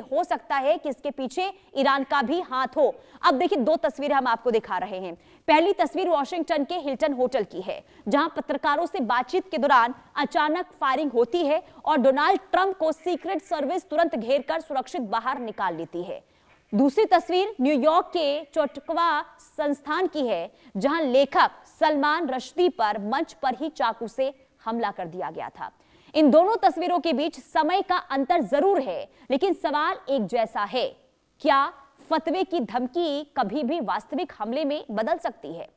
हो सकता है कि इसके पीछे ईरान का भी हाथ हो। अब देखिए, दो तस्वीरें हम आपको दिखा रहे हैं। पहली तस्वीर वॉशिंगटन के हिल्टन होटल की है, जहां पत्रकारों से बातचीत के दौरान अचानक फायरिंग होती है और डोनाल्ड ट्रंप को सीक्रेट सर्विस तुरंत घेरकर सुरक्षित बाहर निकाल लेती है। दूसरी तस्वीर न्यूयॉर्क के चौटकवा संस्थान की है, जहां लेखक सलमान रश्दी पर मंच पर ही चाकू से हमला कर दिया गया था। इन दोनों तस्वीरों के बीच समय का अंतर जरूर है, लेकिन सवाल एक जैसा है, क्या फतवे की धमकी कभी भी वास्तविक हमले में बदल सकती है?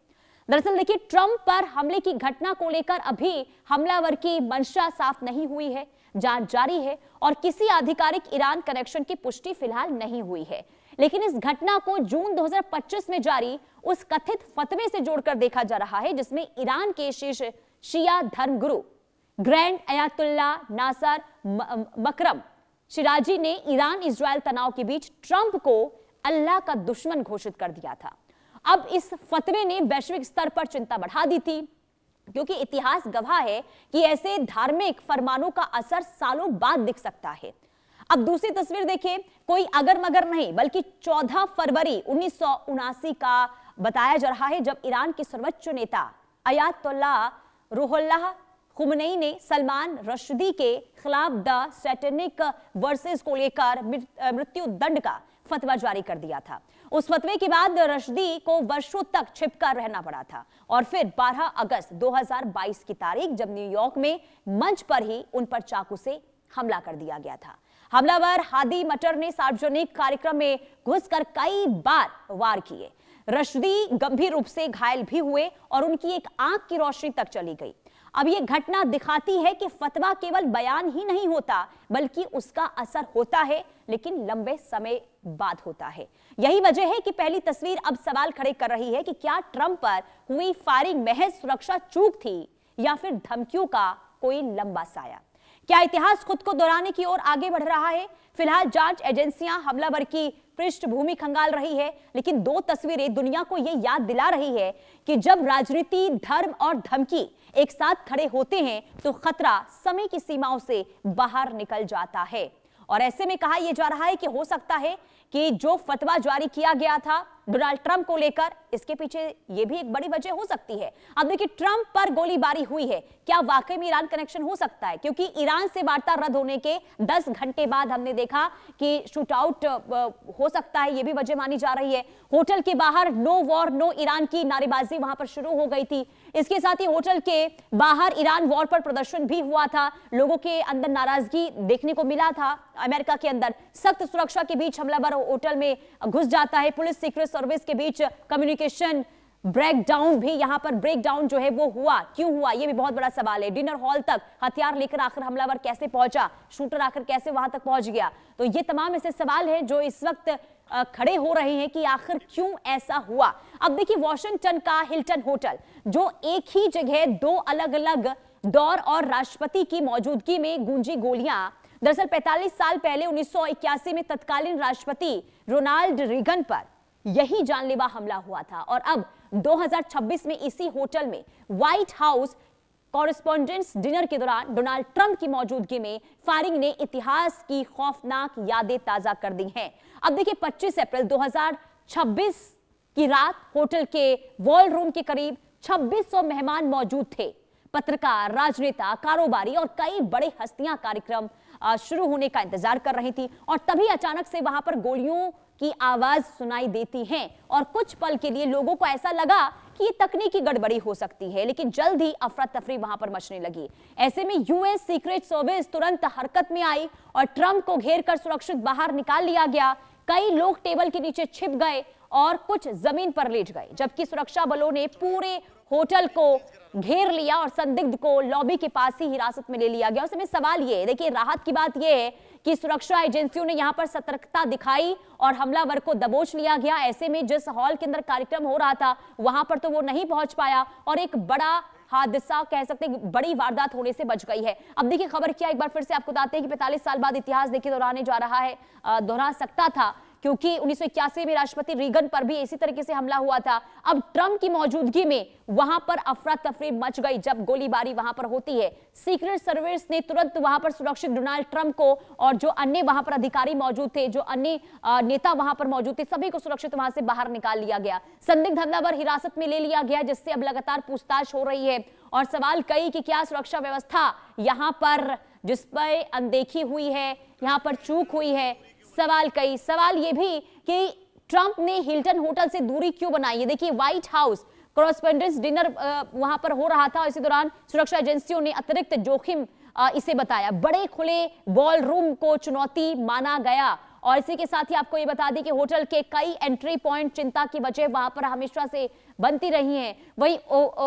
दरअसल देखिए, ट्रंप पर हमले की घटना को लेकर अभी हमलावर की मंशा साफ नहीं हुई है, जांच जारी है और किसी आधिकारिक ईरान कनेक्शन की पुष्टि फिलहाल नहीं हुई है। लेकिन इस घटना को जून 2025 में जारी उस कथित फतवे से जोड़कर देखा जा रहा है, जिसमें ईरान के शीर्ष शिया धर्मगुरु ग्रैंड अयातुल्ला नासर मकरम शिराजी ने ईरान इजरायल तनाव के बीच ट्रंप को अल्लाह का दुश्मन घोषित कर दिया था। अब इस फतवे ने वैश्विक स्तर पर चिंता बढ़ा दी थी, क्योंकि इतिहास गवाह है कि ऐसे धार्मिक फरमानों का असर सालों बाद दिख सकता है। अब दूसरी तस्वीर देखिए, कोई अगर मगर नहीं बल्कि 14 फरवरी 1979 का बताया जा रहा है, जब ईरान के सर्वोच्च नेता अयातुल्ला रूहुल्लाह खुमनई ने सलमान रश्दी के खिलाफ द सैटेनिक वर्सेस को लेकर मृत्यु दंड का फतवा जारी कर दिया था। उस फतवे के बाद रश्दी को वर्षों तक छिपकर रहना पड़ा था और फिर 12 अगस्त 2022 की तारीख, जब न्यूयॉर्क में मंच पर ही उन पर चाकू से हमला कर दिया गया था। हमलावर हादी मटर ने सार्वजनिक कार्यक्रम में घुसकर कई बार वार किए। रश्दी गंभीर रूप से घायल भी हुए और उनकी एक आंख की रोशनी तक चली गई। अब यह घटना दिखाती है कि फतवा केवल बयान ही नहीं होता, बल्कि उसका असर होता है, लेकिन लंबे समय बाद होता है। यही वजह है कि पहली तस्वीर अब सवाल खड़े कर रही है कि क्या ट्रंप पर हुई फायरिंग महज सुरक्षा चूक थी या फिर धमकियों का कोई लंबा साया? क्या इतिहास खुद को दोहराने की ओर आगे बढ़ रहा है? फिलहाल जांच एजेंसियां हमलावर की पृष्ठभूमि खंगाल रही है, लेकिन दो तस्वीरें दुनिया को यह याद दिला रही है कि जब राजनीति, धर्म और धमकी एक साथ खड़े होते हैं तो खतरा समय की सीमाओं से बाहर निकल जाता है। और ऐसे में कहा यह जा रहा है कि हो सकता है कि जो फतवा जारी किया गया था डोनाल्ड ट्रंप को लेकर, इसके पीछे यह भी एक बड़ी वजह हो सकती है। अब देखिए, ट्रंप पर गोलीबारी हुई है, क्या वाकई में ईरान कनेक्शन हो सकता है? क्योंकि ईरान से वार्ता रद्द होने के 10 घंटे बाद हमने देखा कि शूट आउट हो सकता है, यह भी वजह मानी जा रही है। होटल के बाहर नो वॉर नो ईरान की नारेबाजी वहां पर शुरू हो गई थी। इसके साथ ही होटल के बाहर ईरान वॉर पर प्रदर्शन भी हुआ था, लोगों के अंदर नाराजगी देखने को मिला था। अमेरिका के अंदर सख्त सुरक्षा के बीच हमलावर होटल में घुस जाता है। पुलिस सीक्रेट सर्विस के बीच कम्युनिकेशन ब्रेकडाउन भी, यहां पर ब्रेकडाउन जो है वो हुआ, क्यों हुआ, ये भी बहुत बड़ा सवाल है। डिनर हॉल तक हथियार लेकर आखिर हमलावर कैसे पहुंचा, शूटर आखिर कैसे वहां तक पहुंच गया? तो ये तमाम ऐसे सवाल हैं जो इस वक्त खड़े हो रहे हैं कि आखिर क्यों ऐसा हुआ। अब देखिए, वॉशिंगटन का हिल्टन होटल, जो एक ही जगह दो अलग अलग दौर और राष्ट्रपति की मौजूदगी में गूंजी गोलियां, दरअसल 45 साल पहले 1981 में तत्कालीन राष्ट्रपति रोनाल्ड रीगन पर यही जानलेवा हमला हुआ था। और अब 2026 में इसी होटल में व्हाइट हाउस कॉरेस्पॉन्डेंट्स डिनर के दौरान डोनाल्ड ट्रंप की मौजूदगी में फायरिंग ने इतिहास की खौफनाक यादें ताजा कर दी हैं। अब देखिए, 25 अप्रैल 2026 की रात होटल के वॉल रूम के करीब 2600 मेहमान मौजूद थे। पत्रकार, राजनेता, कारोबारी और कई बड़े हस्तियां कार्यक्रम शुरू होने का इंतजार कर रही थी और तभी अचानक से वहां पर गोलियों की आवाज सुनाई देती है और कुछ पल के लिए लोगों को ऐसा लगा कि ये तकनीकी गड़बड़ी हो सकती है, लेकिन जल्द ही अफरा तफरी वहां पर मचने लगी। ऐसे में यूएस सीक्रेट सर्विस तुरंत हरकत में आई और ट्रंप को घेर कर सुरक्षित बाहर निकाल लिया गया। कई लोग टेबल के नीचे छिप गए और कुछ जमीन पर लेट गए, जबकि सुरक्षा बलों ने पूरे होटल को घेर लिया और संदिग्ध को लॉबी के पास ही हिरासत में ले लिया गया। उस समय सवाल ये है, देखिए, राहत की बात यह है कि सुरक्षा एजेंसियों ने यहां पर सतर्कता दिखाई और हमलावर को दबोच लिया गया। ऐसे में जिस हॉल के अंदर कार्यक्रम हो रहा था वहां पर तो वो नहीं पहुंच पाया और एक बड़ा हादसा, कह सकते हैं बड़ी वारदात होने से बच गई है। अब देखिए, खबर क्या, एक बार फिर से आपको बताते हैं कि 45 साल बाद इतिहास देखिए दोहराने जा रहा है, दोहरा सकता था, क्योंकि 1981 में राष्ट्रपति रीगन पर भी इसी तरीके से हमला हुआ था। अब ट्रंप की मौजूदगी में वहां पर अफरा तफरी मच गई जब गोलीबारी वहां पर होती है। सीक्रेट सर्विस ने तुरंत वहां पर सुरक्षित डोनाल्ड ट्रंप को और जो अन्य वहां पर अधिकारी मौजूद थे, जो अन्य नेता वहां पर मौजूद थे, सभी को सुरक्षित वहां से बाहर निकाल लिया गया। संदिग्ध हमलावर हिरासत में ले लिया गया, जिससे अब लगातार पूछताछ हो रही है और सवाल कई कि क्या सुरक्षा व्यवस्था यहां पर जिस पर अनदेखी हुई है, यहां पर चूक हुई है। सवाल ये भी कि ट्रंप ने हिल्टन होटल से दूरी क्यों बनाई है। देखिए, व्हाइट हाउस कॉरेस्पोंडेंस डिनर वहां पर हो रहा था, इसी दौरान सुरक्षा एजेंसियों ने अतिरिक्त जोखिम इसे बताया। बड़े खुले बॉल रूम को चुनौती माना गया और इसी के साथ ही आपको ये बता दें कि होटल के कई एंट्री पॉइंट चिंता की वजह वहां पर हमेशा से बनती रही हैं। वहीं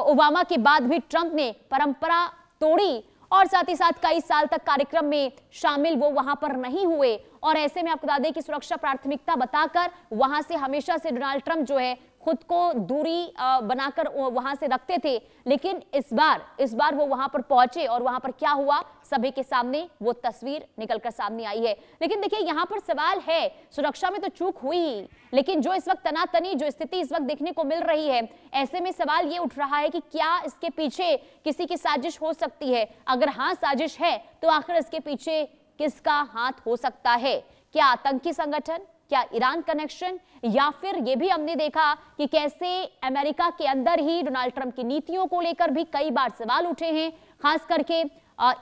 ओबामा के बाद भी ट्रंप ने परंपरा तोड़ी और साथ ही साथ कई साल तक कार्यक्रम में शामिल वो वहां पर नहीं हुए और ऐसे में आपको बता दें कि सुरक्षा प्राथमिकता बताकर वहां से हमेशा से डोनाल्ड ट्रंप जो है खुद को दूरी बनाकर वहां से रखते थे। लेकिन इस बार वो वहां पर पहुंचे और वहां पर क्या हुआ, सभी के सामने वो तस्वीर निकलकर सामने आई है। लेकिन देखिए, यहां पर सवाल है, सुरक्षा में तो चूक हुई ही, लेकिन जो इस वक्त तनातनी जो स्थिति इस वक्त देखने को मिल रही है, ऐसे में सवाल ये उठ रहा है कि क्या इसके पीछे किसी की साजिश हो सकती है। अगर हाँ साजिश है तो आखिर इसके पीछे किसका हाथ हो सकता है। क्या आतंकी संगठन, क्या ईरान कनेक्शन, या फिर यह भी हमने देखा कि कैसे अमेरिका के अंदर ही डोनाल्ड ट्रंप की नीतियों को लेकर भी कई बार सवाल उठे हैं। खास करके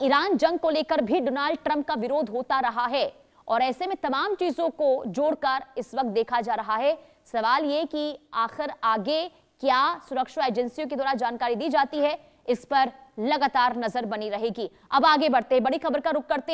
ईरान जंग को लेकर भी डोनाल्ड ट्रंप का विरोध होता रहा है और ऐसे में तमाम चीजों को जोड़कर इस वक्त देखा जा रहा है। सवाल ये कि आखिर आगे क्या सुरक्षा एजेंसियों के द्वारा जानकारी दी जाती है, इस पर लगातार नजर बनी रहेगी। अब आगे बढ़ते बड़ी खबर का रुख करते हैं।